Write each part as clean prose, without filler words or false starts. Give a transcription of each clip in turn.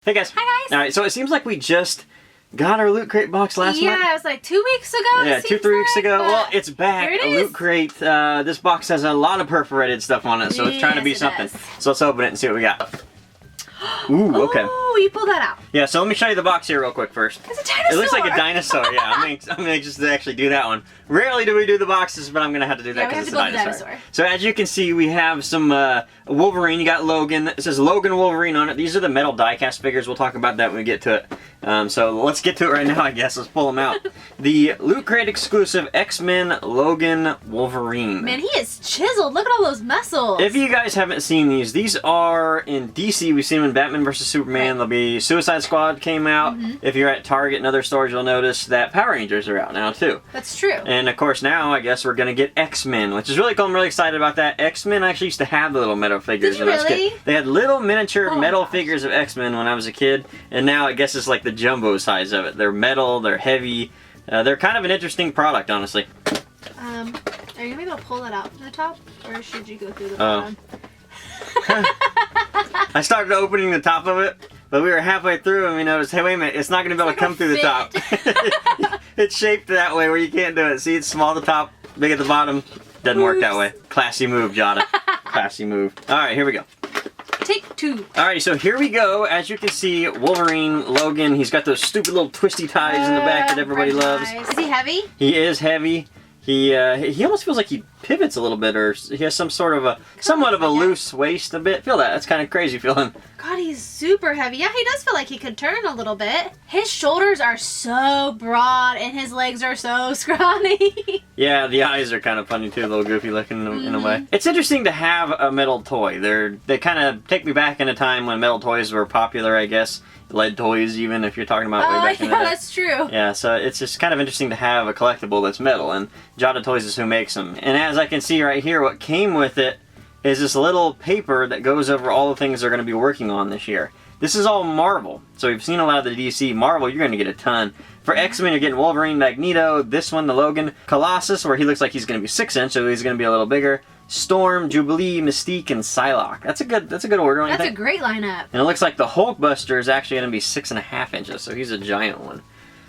Hey guys. Hi guys. Alright, so it seems like we just got our Loot Crate box last month. Yeah, it was like 2 weeks ago. Yeah, 2-3 weeks ago. Well, it's back. Here it A is. Loot Crate. This box has a lot of perforated stuff on it, so it's trying to be Yes, it something. does. So let's open it and see what we got. Ooh, okay. Oh, you pulled that out. Yeah, so let me show you the box here real quick first. It's a dinosaur. It looks like a dinosaur, yeah. I'm gonna just actually do that one. Rarely do we do the boxes, but I'm gonna have to do that because it's a dinosaur. So as you can see, we have some Wolverine. You got Logan. It says Logan Wolverine on it. These are the metal die-cast figures. We'll talk about that when we get to it. So let's get to it right now, I guess. Let's pull them out. The Loot Crate exclusive X-Men Logan Wolverine. Man, he is chiseled. Look at all those muscles. If you guys haven't seen these are in DC. We've seen them in Batman vs. Superman. There'll be Suicide Squad came out. If you're at Target and other stores, you'll notice that Power Rangers are out now too. That's true. And of course now, I guess we're gonna get X-Men, which is really cool. I'm really excited about that. X-Men actually used to have the little metal figures Did you when I was a really? kid. They had little miniature Oh my metal gosh. figures of X-Men when I was a kid, and now I guess it's like the jumbo size of it. They're metal, they're heavy. They're kind of an interesting product, honestly. Are you gonna be able to pull that out from the top, or should you go through the bottom? I started opening the top of it, but we were halfway through and we noticed, hey, wait a minute, it's not going to be able to come through the top. It's shaped that way where you can't do it. See, it's small at the top, big at the bottom. Doesn't work that way. Classy move, Jada. Classy move. Alright, here we go. Take two. Alright, so here we go. As you can see, Wolverine, Logan, he's got those stupid little twisty ties in the back that everybody loves. Is he heavy? He is heavy. He almost feels like he pivots a little bit, or he has some sort of somewhat of a loose waist a bit. Feel that? That's kind of crazy feeling. God, he's super heavy. Yeah, he does feel like he could turn a little bit. His shoulders are so broad and his legs are so scrawny. Yeah, the eyes are kind of funny too, a little goofy looking in a way. It's interesting to have a metal toy. They kind of take me back in a time when metal toys were popular, I guess. Lead toys, even if you're talking about way back in the day. That's true. Yeah, so it's just kind of interesting to have a collectible that's metal, and Jada Toys is who makes them. And as I can see right here, what came with it is this little paper that goes over all the things they're going to be working on this year. This is all Marvel, so we've seen a lot of the DC. Marvel, you're going to get a ton. For X-Men, you're getting Wolverine, Magneto, this one, the Logan, Colossus, where he looks like he's going to be 6-inch, so he's going to be a little bigger. Storm, Jubilee, Mystique, and Psylocke. That's a good order. That's a great lineup. And it looks like the Hulkbuster is actually going to be 6.5 inches, so he's a giant one.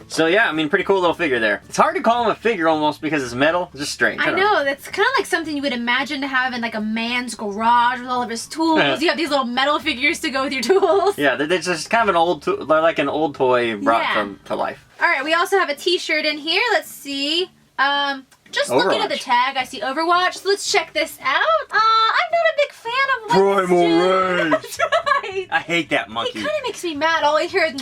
So yeah, I mean, pretty cool little figure there. It's hard to call him a figure almost because it's metal. It's just strange. I know, that's kind of like something you would imagine to have in like a man's garage with all of his tools. You have these little metal figures to go with your tools. Yeah, they're just kind of an old, they're like an old toy brought to life. All right, we also have a t-shirt in here. Let's see. Just looking at the tag, I see Overwatch. So let's check this out. I'm not a big fan of Primal Rage. That's right. I hate that monkey. He kind of makes me mad. All I hear is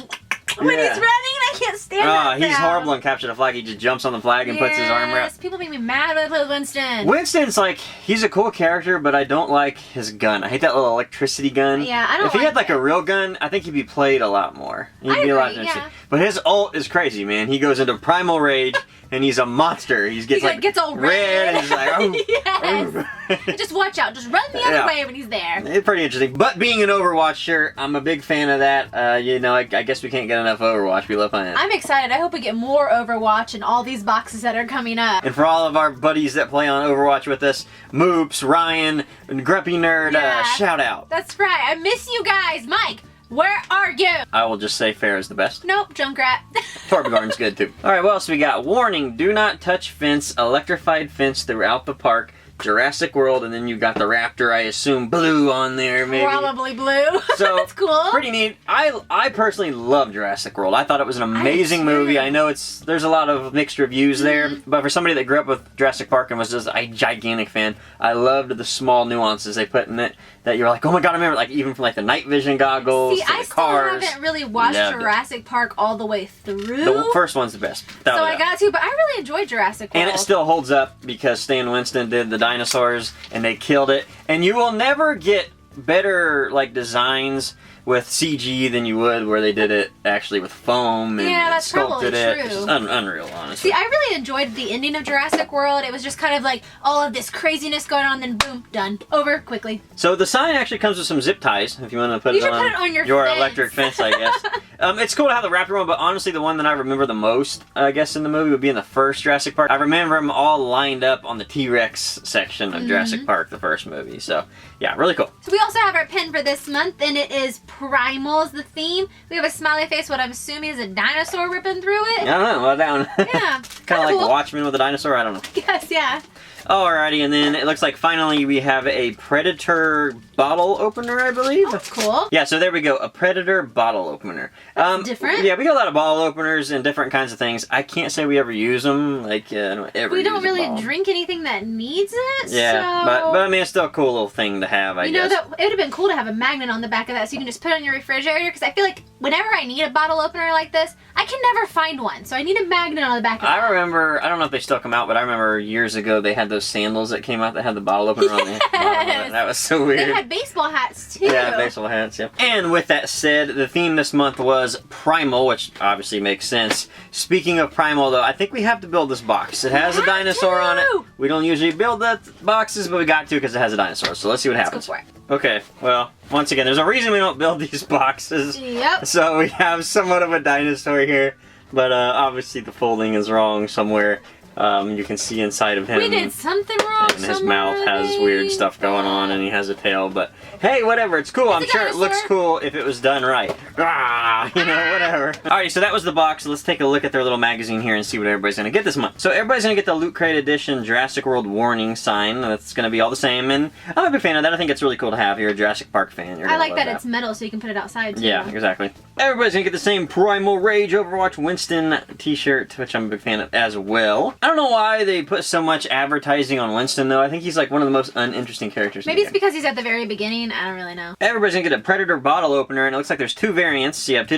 when he's running. I can't stand that. He's sound. horrible in Capture the Flag. He just jumps on the flag and puts his arm around. People make me mad when I play with Winston. Winston's like, he's a cool character, but I don't like his gun. I hate that little electricity gun. Yeah, I don't If he had like it. a real gun, I think he'd be played a lot more. He'd be a lot agree, interesting. yeah. But his ult is crazy, man. He goes into Primal Rage, and he's a monster. He gets all red. and he's like, oh. Yes. Just watch out. Just run the other way when he's there. It's pretty interesting. But being an Overwatch shirt, I'm a big fan of that. You know, I guess we can't get enough Overwatch. We love playing it. I'm excited. I hope we get more Overwatch and all these boxes that are coming up. And for all of our buddies that play on Overwatch with us, Moops, Ryan, and Grumpy Nerd, shout out. That's right. I miss you guys. Mike, where are you? I will just say fair is the best. Nope, Junkrat. Torbjorn's good too. Alright, what else we got? Warning, do not touch fence, electrified fence throughout the park. Jurassic World, and then you got the raptor, I assume blue on there, maybe. Probably blue. So, that's cool. Pretty neat. I personally love Jurassic World. I thought it was an amazing movie. I know there's a lot of mixed reviews there, but for somebody that grew up with Jurassic Park and was just a gigantic fan, I loved the small nuances they put in it that you're like, oh my god, I remember, like, even from like the night vision goggles See, to I the cars. still haven't really watched Jurassic Park all the way through. The first one's the best. So I got to, but I really enjoyed Jurassic World. And it still holds up because Stan Winston did the dinosaurs and they killed it. And you will never get better like designs with CG than you would where they did it actually with foam and sculpted it. True. It's just unreal, honestly. See, I really enjoyed the ending of Jurassic World. It was just kind of like all of this craziness going on, then boom, done. Over quickly. So the sign actually comes with some zip ties if you want to put, it on your fence. electric fence, I guess. It's cool to have the raptor one, but honestly the one that I remember the most, I guess, in the movie would be in the first Jurassic Park. I remember them all lined up on the T-Rex section of Jurassic Park, the first movie. So, yeah, really cool. So we also have our pin for this month, and it is Primal is the theme. We have a smiley face, what I'm assuming is a dinosaur ripping through it. I don't know. Well, that one. Yeah. Kind of like cool. Watchmen with a dinosaur. I don't know. Yes, yeah. Alrighty, and then it looks like finally we have a Predator bottle opener, I believe. Oh, that's cool. Yeah, so there we go, a Predator bottle opener. That's different. Yeah, we got a lot of bottle openers and different kinds of things. I can't say we ever use them. Like, I don't ever. We don't use a really bottle. drink anything that needs it. Yeah, so... but I mean, it's still a cool little thing to have. I You know, guess. that it would have been cool to have a magnet on the back of that, so you can just put it on your refrigerator. Because I feel like whenever I need a bottle opener like this, I can never find one. So I need a magnet on the back of that. I remember, I don't know if they still come out, but I remember years ago they had those sandals that came out that had the bottle opener on the bottom of it. That was so weird. They had baseball hats too. Yeah, baseball hats, yeah. And with that said, the theme this month was Primal, which obviously makes sense. Speaking of Primal, though, I think we have to build this box. It has a dinosaur on it. We don't usually build the boxes, but we got to because it has a dinosaur. So let's see what happens. Go for it. Okay, well, once again, there's a reason we don't build these boxes. Yep. So we have somewhat of a dinosaur here, but obviously the folding is wrong somewhere. You can see inside of him. We did something wrong. And his mouth has weird stuff going on, and he has a tail, but hey, whatever, it's cool. I'm sure it looks cool if it was done right. Ah, you know, whatever. Alright, so that was the box. Let's take a look at their little magazine here and see what everybody's gonna get this month. So everybody's gonna get the Loot Crate Edition Jurassic World warning sign. That's gonna be all the same, and I'm a big fan of that. I think it's really cool to have. You're a Jurassic Park fan. You're I like that it's metal, so you can put it outside too. Yeah, exactly. Everybody's gonna get the same Primal Rage Overwatch Winston t-shirt, which I'm a big fan of as well. I don't know why they put so much advertising on Winston, though. I think he's like one of the most uninteresting characters. Maybe it's because he's at the very beginning. I don't really know. Everybody's gonna get a Predator bottle opener, and it looks like there's two variants. So you have two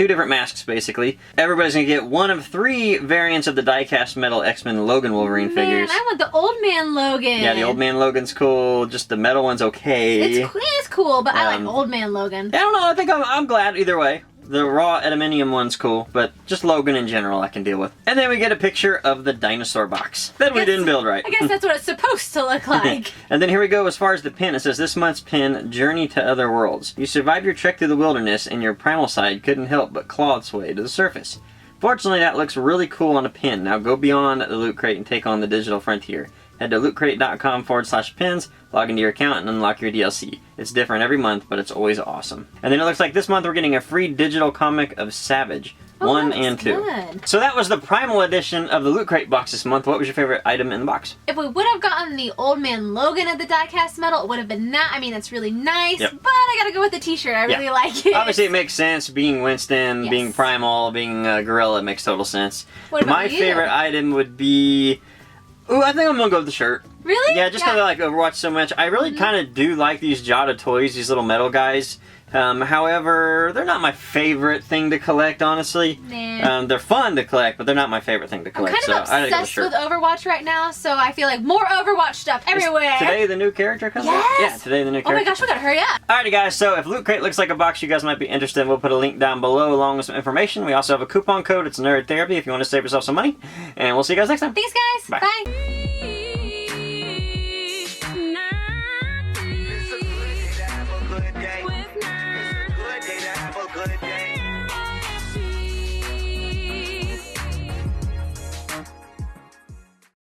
different masks, basically. Everybody's gonna get one of 3 variants of the die-cast metal X-Men Logan Wolverine figures. I want the old man Logan. Yeah, the old man Logan's cool. Just the metal one's okay. It's cool, but I like old man Logan. I don't know. I think I'm glad either way. The raw aluminium one's cool, but just Logan in general I can deal with. And then we get a picture of the dinosaur box that we didn't build right. I guess that's what it's supposed to look like. And then here we go as far as the pin. It says this month's pin, Journey to Other Worlds. You survived your trek through the wilderness and your primal side couldn't help but claw its way to the surface. Fortunately, that looks really cool on a pin. Now go beyond the Loot Crate and take on the digital frontier. Head to lootcrate.com/pins, log into your account, and unlock your DLC. It's different every month, but it's always awesome. And then it looks like this month we're getting a free digital comic of Savage. 1 and 2. Good. So that was the Primal edition of the Loot Crate box this month. What was your favorite item in the box? If we would have gotten the old man Logan of the die-cast metal, it would have been that's really nice, Yep. but I gotta go with the t-shirt. I really like it. Obviously it makes sense, being Winston, Yes. being Primal, being Gorilla, it makes total sense. What about My you? favorite item would be... Ooh, I think I'm gonna go with the shirt. Really? Yeah, just because I like Overwatch so much. I really kind of do like these Jada toys, these little metal guys. However, they're not my favorite thing to collect, honestly. Nah. They're fun to collect, but they're not my favorite thing to I'm collect. kind of so I gotta go obsessed shirt. with Overwatch right now, so I feel like more Overwatch stuff everywhere. Is today the new character coming out? Yes! Yeah, today the new Oh character. my gosh, we gotta hurry up. Alrighty guys, so if Loot Crate looks like a box you guys might be interested in, we'll put a link down below along with some information. We also have a coupon code, it's NERDTHERAPY if you want to save yourself some money. And we'll see you guys next time. Thanks, guys. Bye. Bye. It's a good day.